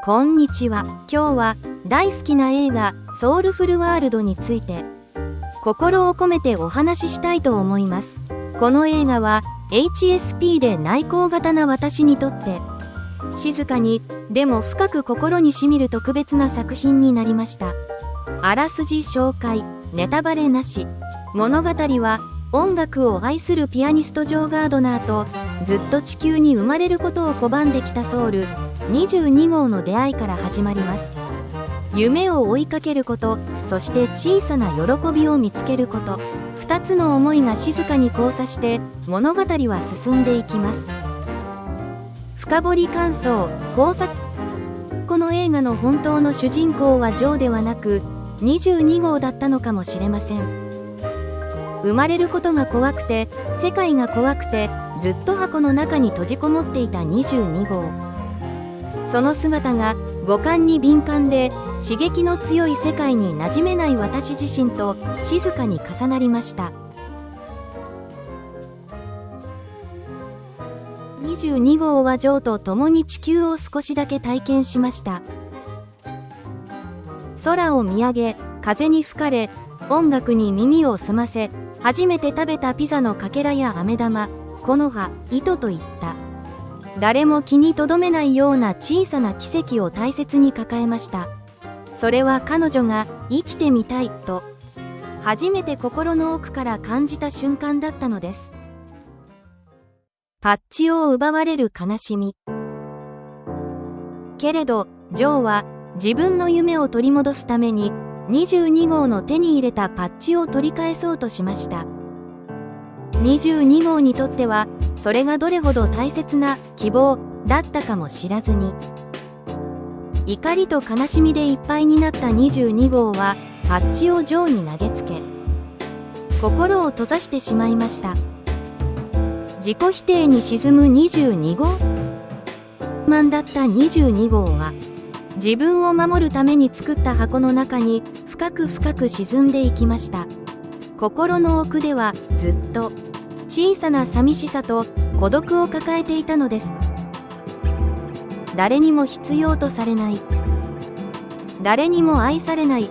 こんにちは。今日は大好きな映画ソウルフルワールドについて心を込めてお話ししたいと思います。この映画は HSP で内向型な私にとって静かにでも深く心にしみる特別な作品になりました。あらすじ紹介、ネタバレなし。物語は音楽を愛するピアニストジョー・ガードナーとずっと地球に生まれることを拒んできたソウル22号の出会いから始まります。夢を追いかけること、そして小さな喜びを見つけること、2つの思いが静かに交差して物語は進んでいきます。深掘り感想、考察。この映画の本当の主人公はジョーではなく22号だったのかもしれません。生まれることが怖くて、世界が怖くて、ずっと箱の中に閉じこもっていた22号。その姿が五感に敏感で刺激の強い世界に馴染めない私自身と静かに重なりました。22号はジョーと共に地球を少しだけ体験しました。空を見上げ、風に吹かれ、音楽に耳を澄ませ、初めて食べたピザのかけらや飴玉、木の葉、糸といった誰も気に留めないような小さな奇跡を大切に抱えました。それは彼女が生きてみたいと初めて心の奥から感じた瞬間だったのです。パッチを奪われる悲しみ。けれどジョーは自分の夢を取り戻すために22号の手に入れたパッチを取り返そうとしました。22号にとってはそれがどれほど大切な希望だったかも知らずに、怒りと悲しみでいっぱいになった22号はパッチをジョーに投げつけ心を閉ざしてしまいました。自己否定に沈む22号。マンだった22号は自分を守るために作った箱の中に深く深く沈んでいきました。心の奥ではずっと小さな寂しさと孤独を抱えていたのです。誰にも必要とされない、誰にも愛されない、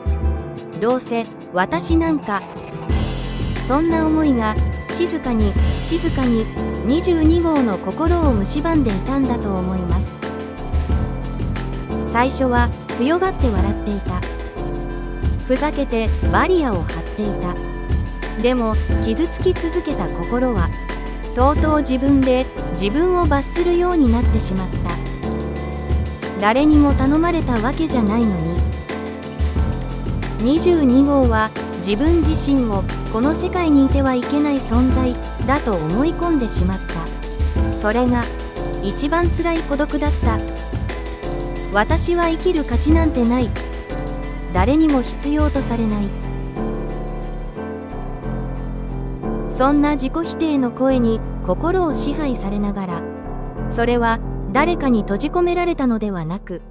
どうせ私なんか、そんな思いが静かに静かに22号の心を蝕んでいたんだと思います。最初は強がって笑っていた、ふざけてバリアを張っていた。でも傷つき続けた心はとうとう自分で自分を罰するようになってしまった。誰にも頼まれたわけじゃないのに。22号は自分自身をこの世界にいてはいけない存在だと思い込んでしまった。それが一番つらい孤独だった。私は生きる価値なんてない。誰にも必要とされない。そんな自己否定の声に心を支配されながら、それは誰かに閉じ込められたのではなく、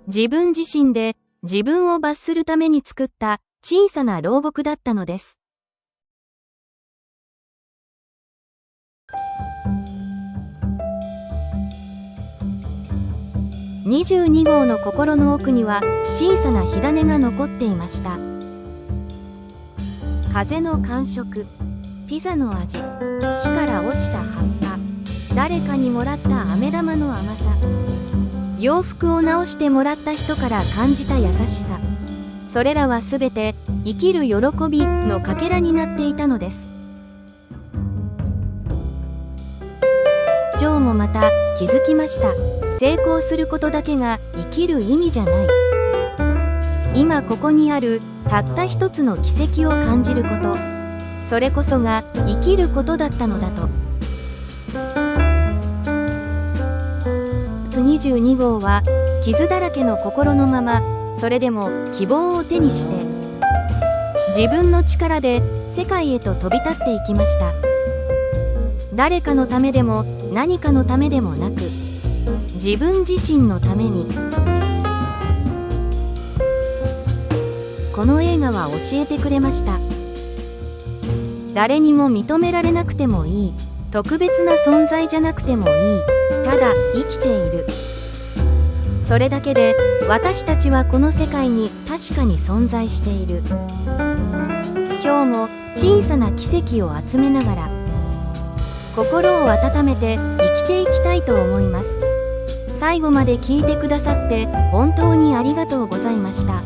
自分自身で自分を罰するために作った小さな牢獄だったのです。22号の心の奥には小さな火種が残っていました。風の感触、ピザの味、木から落ちた葉っぱ、誰かにもらった飴玉の甘さ、洋服を直してもらった人から感じた優しさ、それらはすべて生きる喜びのかけらになっていたのです。ジョーもまた気づきました。成功することだけが生きる意味じゃない。今ここにあるたった一つの奇跡を感じること、それこそが生きることだったのだと。22号は傷だらけの心のまま、それでも希望を手にして自分の力で世界へと飛び立っていきました。誰かのためでも何かのためでもなく、自分自身のために。この映画は教えてくれました。誰にも認められなくてもいい、特別な存在じゃなくてもいい、ただ生きている。それだけで私たちはこの世界に確かに存在している。今日も小さな奇跡を集めながら心を温めて生きていきたいと思います。最後まで聞いてくださって本当にありがとうございました。